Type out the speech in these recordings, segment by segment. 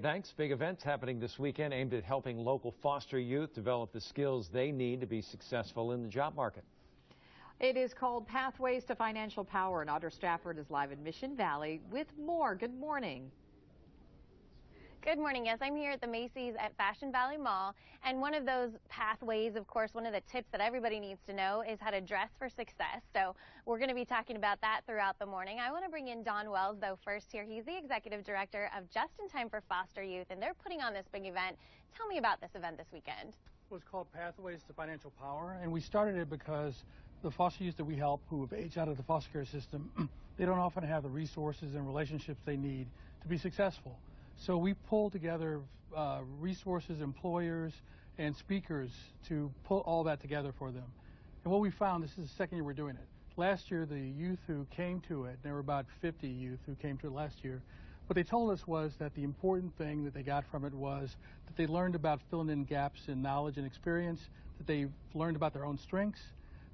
Thanks. Big events happening this weekend aimed at helping local foster youth develop the skills they need to be successful in the job market. It is called Pathways to Financial Power, and Audra Stafford is live in Mission Valley with more. Good morning. Good morning. Yes, I'm here at the Macy's at Fashion Valley Mall, and one of those pathways, of course, one of the tips that everybody needs to know is how to dress for success. So we're going to be talking about that throughout the morning. I want to bring in Don Wells, though, first here. He's the executive director of Just in Time for Foster Youth, and they're putting on this big event. Tell me about this event this weekend. It was called Pathways to Financial Power, and we started it because the foster youth that we help who have aged out of the foster care system, they don't often have the resources and relationships they need to be successful. So we pull together resources, employers, and speakers to pull all that together for them. And what we found, this is the second year we're doing it. Last year, the youth who came to it, there were about 50 youth who came to it last year, what they told us was that the important thing that they got from it was that they learned about filling in gaps in knowledge and experience, that they learned about their own strengths,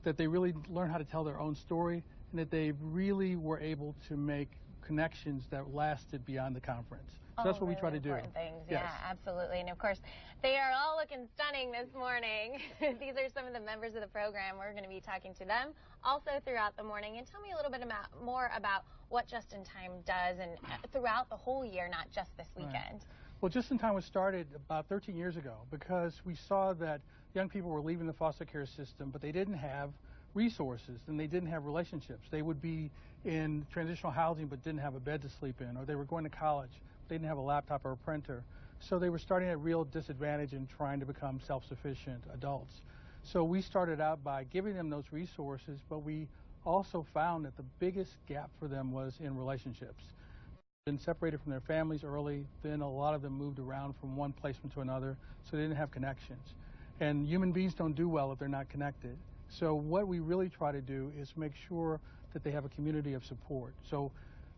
that they really learned how to tell their own story, and that they really were able to make connections that lasted beyond the conference. So that's what really we try to do. Things. Yes. Yeah, absolutely. And of course, they are all looking stunning this morning. These are some of the members of the program. We're going to be talking to them also throughout the morning. And tell me a little bit more about what Just in Time does and throughout the whole year, not just this weekend. Right. Well, Just in Time was started about 13 years ago because we saw that young people were leaving the foster care system, but they didn't have resources and they didn't have relationships. They would be in transitional housing but didn't have a bed to sleep in, or they were going to college. They didn't have a laptop or a printer. So they were starting at real disadvantage in trying to become self-sufficient adults. So we started out by giving them those resources, but we also found that the biggest gap for them was in relationships. Been separated from their families early, then a lot of them moved around from one placement to another, so they didn't have connections. And human beings don't do well if they're not connected. So what we really try to do is make sure that they have a community of support. So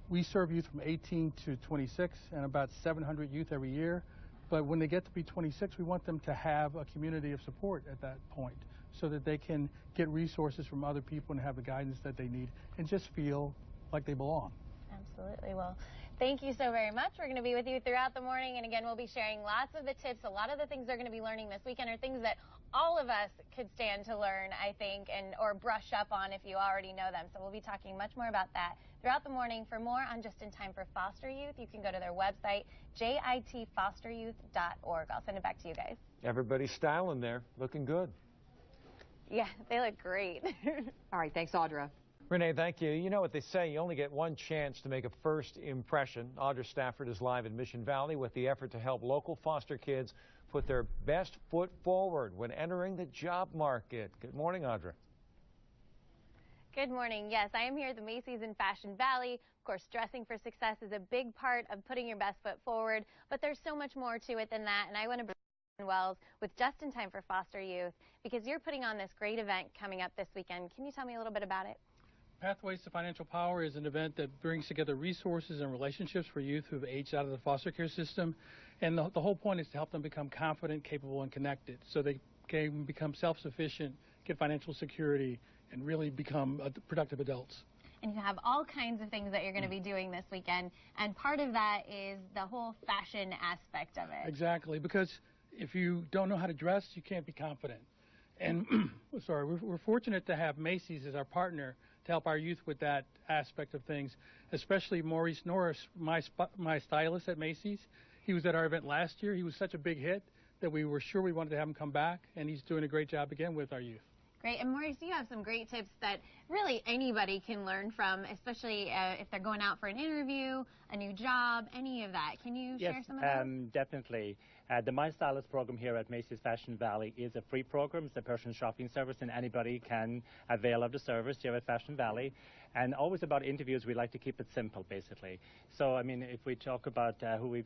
we serve youth from 18 to 26 and about 700 youth every year. But when they get to be 26, we want them to have a community of support at that point so that they can get resources from other people and have the guidance that they need and just feel like they belong. Absolutely. Well, thank you so very much. We're going to be with you throughout the morning. And again, we'll be sharing lots of the tips. A lot of the things they're going to be learning this weekend are things that all of us could stand to learn, I think, or brush up on if you already know them. So we'll be talking much more about that throughout the morning. For more on Just in Time for Foster Youth, you can go to their website, jitfosteryouth.org. I'll send it back to you guys. Everybody's styling there, looking good. Yeah, they look great. All right, thanks, Audra. Renee, thank you. You know what they say, you only get one chance to make a first impression. Audra Stafford is live in Mission Valley with the effort to help local foster kids put their best foot forward when entering the job market. Good morning, Audra. Good morning. Yes, I am here at the Macy's in Fashion Valley. Of course, dressing for success is a big part of putting your best foot forward, but there's so much more to it than that, and I want to bring Don Wells with Just in Time for Foster Youth because you're putting on this great event coming up this weekend. Can you tell me a little bit about it? Pathways to Financial Power is an event that brings together resources and relationships for youth who have aged out of the foster care system. And the whole point is to help them become confident, capable, and connected so they can become self-sufficient, get financial security, and really become productive adults. And you have all kinds of things that you're going to be doing this weekend. And part of that is the whole fashion aspect of it. Exactly, because if you don't know how to dress, you can't be confident. And we're fortunate to have Macy's as our partner to help our youth with that aspect of things, especially Maurice Norris, my stylist at Macy's. He was at our event last year. He was such a big hit that we were sure we wanted to have him come back, and he's doing a great job again with our youth. Great. And Maurice, you have some great tips that really anybody can learn from, especially if they're going out for an interview, a new job, any of that. Can you share some of those? Definitely. The My Stylist program here at Macy's Fashion Valley is a free program. It's a personal shopping service, and anybody can avail of the service here at Fashion Valley. And always about interviews, we like to keep it simple, basically. So, I mean, if we talk about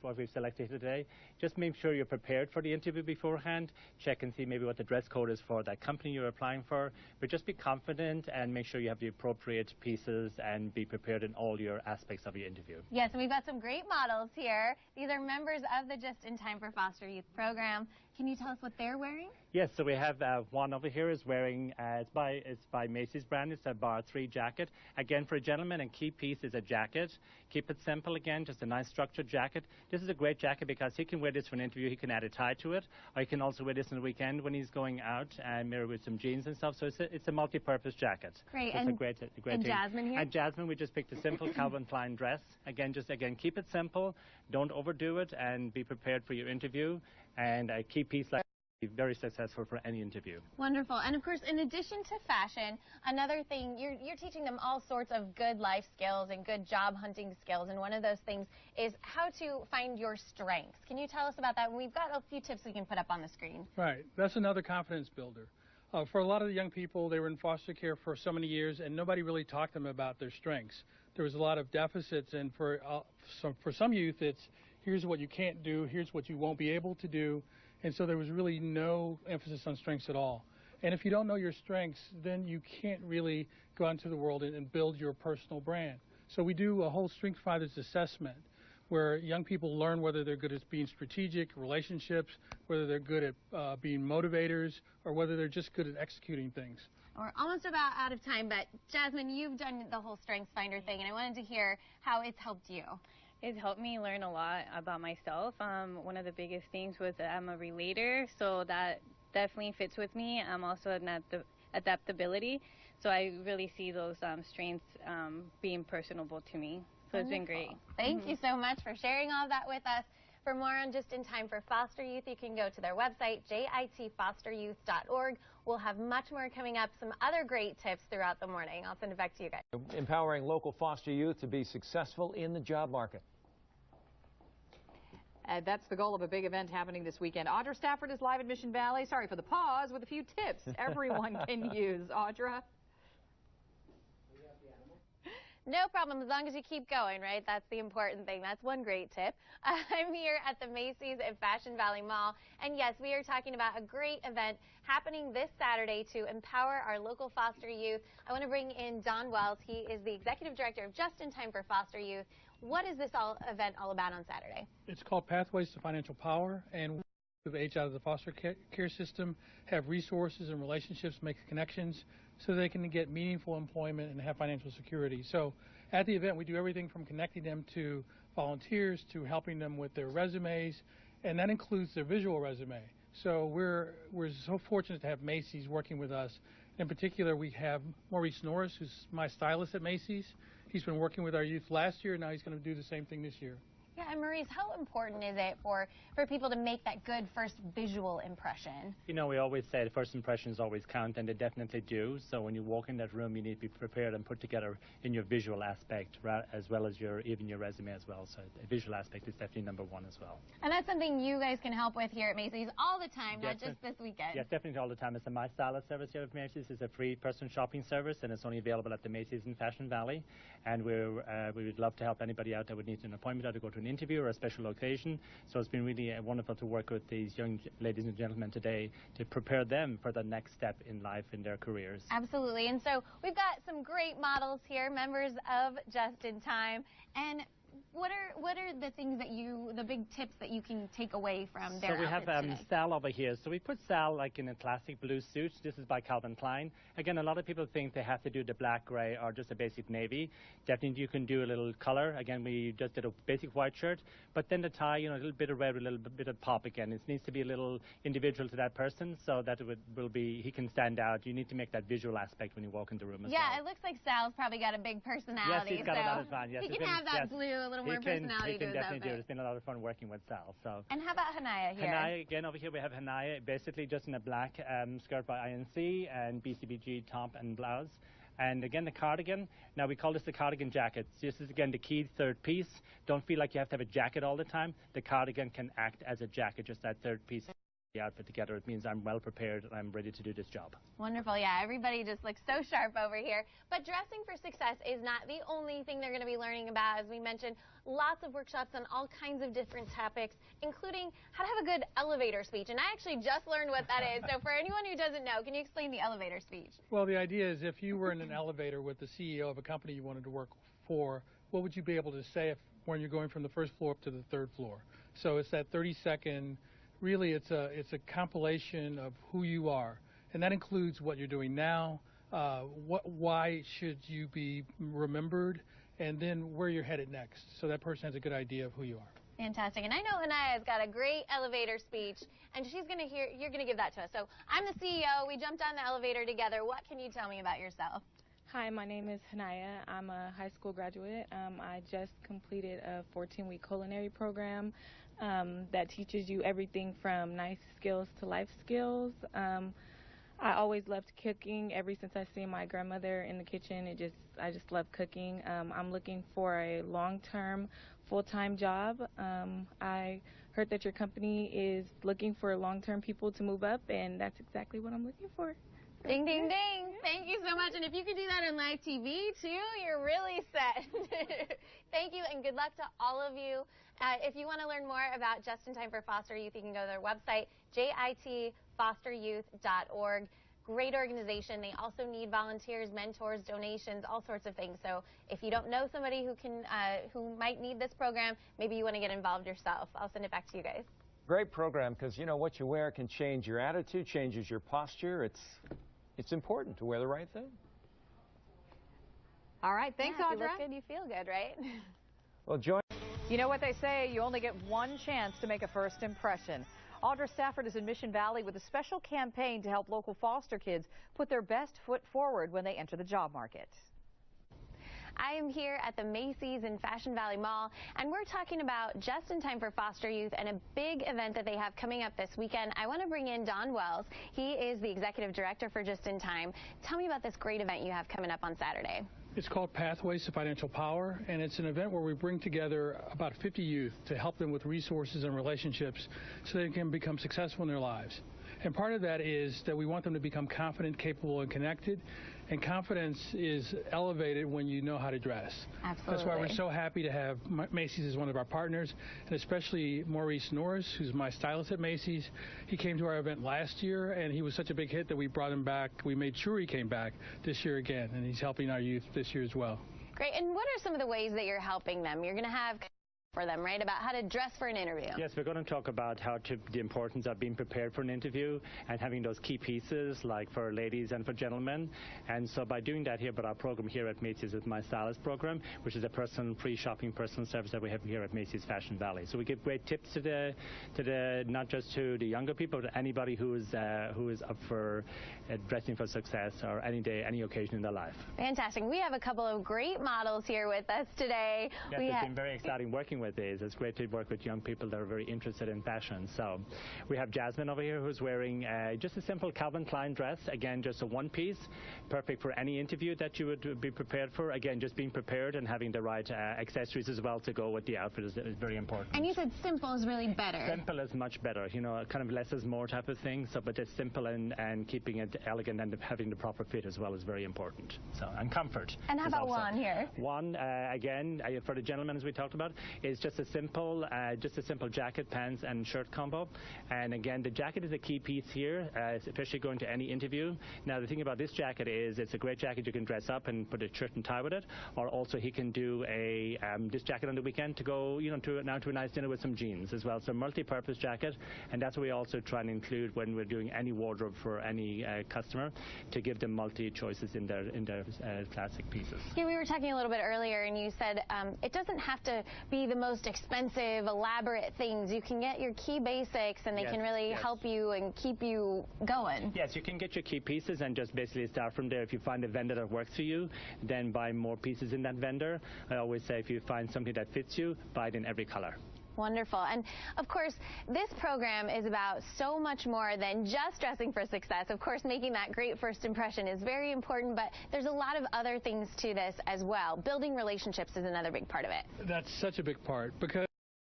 what we've selected today, just make sure you're prepared for the interview beforehand. Check and see maybe what the dress code is for that company you're applying for. But just be confident and make sure you have the appropriate pieces and be prepared in all your aspects of your interview. Yes, and we've got some great models here. These are members of the Just in Time for Foster Youth program. Can you tell us what they're wearing? Yes, so we have one over here is wearing, it's by Macy's brand. It's a Bar 3 jacket. Again, for a gentleman, a key piece is a jacket. Keep it simple again, just a nice structured jacket. This is a great jacket because he can wear this for an interview. He can add a tie to it, or he can also wear this on the weekend when he's going out and maybe with some jeans and stuff. So it's a multi-purpose jacket. Great. It's and a great and thing. Jasmine here? And Jasmine, we just picked a simple Calvin Klein dress. Again, keep it simple. Don't overdo it, and be prepared for your interview. And a key piece like be very successful for any interview. Wonderful. And of course, in addition to fashion, another thing, you're teaching them all sorts of good life skills and good job hunting skills. And one of those things is how to find your strengths. Can you tell us about that? We've got a few tips we can put up on the screen. Right. That's another confidence builder. For a lot of the young people, they were in foster care for so many years, and nobody really talked to them about their strengths. There was a lot of deficits, and for some youth, it's here's what you can't do, here's what you won't be able to do. And so there was really no emphasis on strengths at all. And if you don't know your strengths, then you can't really go out into the world and build your personal brand. So we do a whole Strength Finders assessment where young people learn whether they're good at being strategic, relationships, whether they're good at being motivators, or whether they're just good at executing things. We're almost about out of time, but Jasmine, you've done the whole Strengths Finder thing, and I wanted to hear how it's helped you. It's helped me learn a lot about myself. One of the biggest things was that I'm a relator, so that definitely fits with me. I'm also an adaptability, so I really see those strengths being personable to me. So It's been great. Thank you so much for sharing all of that with us. For more on Just in Time for Foster Youth, you can go to their website, jitfosteryouth.org. We'll have much more coming up, some other great tips throughout the morning. I'll send it back to you guys. Empowering local foster youth to be successful in the job market. That's the goal of a big event happening this weekend. Audra Stafford is live in Mission Valley. Sorry for the pause, with a few tips everyone can use. Audra? No problem, as long as you keep going, right? That's the important thing. That's one great tip. I'm here at the Macy's at Fashion Valley Mall. And yes, we are talking about a great event happening this Saturday to empower our local foster youth. I want to bring in Don Wells. He is the Executive Director of Just in Time for Foster Youth. What is this event all about on Saturday? It's called Pathways to Financial Power, and we age out of the foster care system, have resources and relationships, make connections so they can get meaningful employment and have financial security. So at the event, we do everything from connecting them to volunteers to helping them with their resumes, and that includes their visual resume. So we're so fortunate to have Macy's working with us. In particular, we have Maurice Norris, who's my stylist at Macy's. He's been working with our youth last year, and now he's going to do the same thing this year. Yeah, and Maurice, how important is it for people to make that good first visual impression? You know, we always say the first impressions always count, and they definitely do. So when you walk in that room, you need to be prepared and put together in your visual aspect, as well as even your resume as well. So the visual aspect is definitely number one as well. And that's something you guys can help with here at Macy's all the time, not just this weekend. Yes, definitely all the time. It's a My Stylist service here at Macy's. It's a free personal shopping service, and it's only available at the Macy's in Fashion Valley. And we would love to help anybody out that would need an appointment or to go to an interview or a special occasion. So it's been really wonderful to work with these young ladies and gentlemen today to prepare them for the next step in life in their careers. Absolutely. And so we've got some great models here, members of Just in Time. And what are the things that the big tips that you can take away from their So we have outfits today? Sal over here. So we put Sal like in a classic blue suit. This is by Calvin Klein. Again, a lot of people think they have to do the black, gray, or just a basic navy. Definitely you can do a little color. Again, we just did a basic white shirt, but then the tie, you know, a little bit of red, a little bit of pop again. It needs to be a little individual to that person so that he can stand out. You need to make that visual aspect when you walk in the room as well. Yeah, it looks like Sal's probably got a big personality. Yes, he's got a lot of fun. Yes, he can have that blue, a little more personality to his definitely do it. outfit. It's been a lot of fun working with Sal. So. And how about Hanaya here? Hanaya, again, over here we have Hanaya, basically just in a black skirt by INC and BCBG top and blouse. And again, the cardigan, now we call this the cardigan jacket. This is, again, the key third piece. Don't feel like you have to have a jacket all the time. The cardigan can act as a jacket, just that third piece. The outfit together. It means I'm well prepared and I'm ready to do this job. Wonderful. Yeah, everybody just looks so sharp over here. But dressing for success is not the only thing they're going to be learning about. As we mentioned, lots of workshops on all kinds of different topics, including how to have a good elevator speech. And I actually just learned what that is. So for anyone who doesn't know, can you explain the elevator speech? Well, the idea is if you were in an elevator with the CEO of a company you wanted to work for, what would you be able to say when you're going from the first floor up to the third floor? So it's that 30-second. Really, it's a compilation of who you are, and that includes what you're doing now, why should you be remembered, and then where you're headed next, so that person has a good idea of who you are. Fantastic. And I know Hanaya's got a great elevator speech, and you're going to give that to us. So I'm the CEO. We jumped on the elevator together. What can you tell me about yourself? Hi, my name is Hanaya. I'm a high school graduate. I just completed a 14-week culinary program that teaches you everything from nice skills to life skills. I always loved cooking ever since I seen my grandmother in the kitchen. I just love cooking. I'm looking for a long-term, full-time job. I heard that your company is looking for long-term people to move up, and that's exactly what I'm looking for. Ding, ding, ding. Thank you so much. And if you could do that on live TV, too, you're really set. Thank you, and good luck to all of you. If you want to learn more about Just in Time for Foster Youth, you can go to their website, jitfosteryouth.org. Great organization. They also need volunteers, mentors, donations, all sorts of things. So if you don't know somebody who might need this program, maybe you want to get involved yourself. I'll send it back to you guys. Great program, because you know what you wear can change your attitude, changes your posture. It's important to wear the right thing. All right, thanks, Audra. Audra. If you look good, you feel good, right? Well, join. You know what they say, you only get one chance to make a first impression. Audra Stafford is in Mission Valley with a special campaign to help local foster kids put their best foot forward when they enter the job market. I am here at the Macy's in Fashion Valley Mall, and we're talking about Just in Time for Foster Youth and a big event that they have coming up this weekend. I want to bring in Don Wells. He is the executive director for Just in Time. Tell me about this great event you have coming up on Saturday. It's called Pathways to Financial Power, and it's an event where we bring together about 50 youth to help them with resources and relationships so they can become successful in their lives. And part of that is that we want them to become confident, capable, and connected. And confidence is elevated when you know how to dress. Absolutely. That's why we're so happy to have Macy's as one of our partners, and especially Maurice Norris, who's my stylist at Macy's. He came to our event last year, and he was such a big hit that we brought him back. We made sure he came back this year again, and he's helping our youth this year as well. Great. And what are some of the ways that you're helping them? You're going to have for them, right, about how to dress for an interview. Yes, we're going to talk about the importance of being prepared for an interview and having those key pieces like for ladies and for gentlemen. And so by doing that here, but our program here at Macy's with My Stylist program, which is a free shopping personal service that we have here at Macy's Fashion Valley. So we give great tips to the not just to the younger people, but anybody who is up for dressing for success or any day, any occasion in their life. Fantastic. We have a couple of great models here with us today. Yes, it's been very exciting working with these. It's great to work with young people that are very interested in fashion. So we have Jasmine over here who's wearing just a simple Calvin Klein dress. Again, just a one piece, perfect for any interview that you would be prepared for. Again, just being prepared and having the right accessories as well to go with the outfit is very important. And you said simple is really better. Simple is much better. You know, kind of less is more type of thing. So, but it's simple and keeping it elegant and having the proper fit as well is very important. So, and comfort. And how about one here? One, again, for the gentlemen, as we talked about, is just a simple jacket, pants, and shirt combo. And again, the jacket is a key piece here, especially going to any interview. Now, the thing about this jacket is it's a great jacket you can dress up and put a shirt and tie with it, or also he can do this jacket on the weekend to go, you know, to a nice dinner with some jeans as well. So, multi-purpose jacket, and that's what we also try and include when we're doing any wardrobe for any customer to give them multi-choices in their classic pieces. Yeah, we were talking a little bit earlier, and you said it doesn't have to be the most expensive, elaborate things. You can get your key basics, and they can really help you and keep you going. Yes, you can get your key pieces and just basically start from there. If you find a vendor that works for you, then buy more pieces in that vendor. I always say if you find something that fits you, buy it in every color. Wonderful. And of course, this program is about so much more than just dressing for success. Of course, making that great first impression is very important, but there's a lot of other things to this as well. Building relationships is another big part of it. That's such a big part, because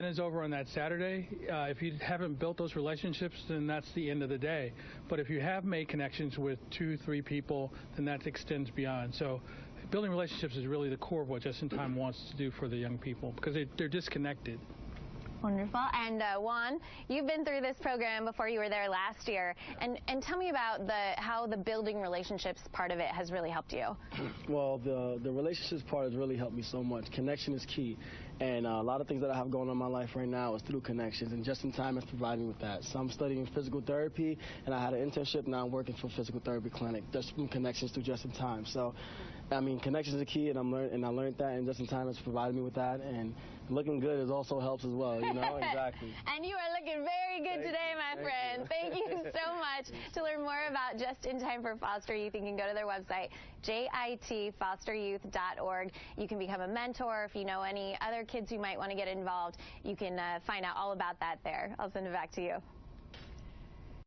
is over on that Saturday. If you haven't built those relationships, then that's the end of the day. But if you have made connections with 2-3 people, then that extends beyond. So building relationships is really the core of what Just in Time wants to do for the young people, because they're disconnected. Wonderful. And Juan, you've been through this program before. You were there last year. And tell me about how the building relationships part of it has really helped you. Well, the relationships part has really helped me so much. Connection is key. And a lot of things that I have going on in my life right now is through connections, and Just in Time is providing me with that. So I'm studying physical therapy, and I had an internship. Now I'm working for a physical therapy clinic, just from connections through Just in Time. So, I mean, connections is key, and I learned that, and Just in Time has provided me with that. And looking good is also helps as well, you know? Exactly. And you are looking very good today, my friend. Thank you so much. To learn more about Just in Time for Foster Youth, you can go to their website, jitfosteryouth.org. You can become a mentor. If you know any other kids who might want to get involved, you can find out all about that there. I'll send it back to you.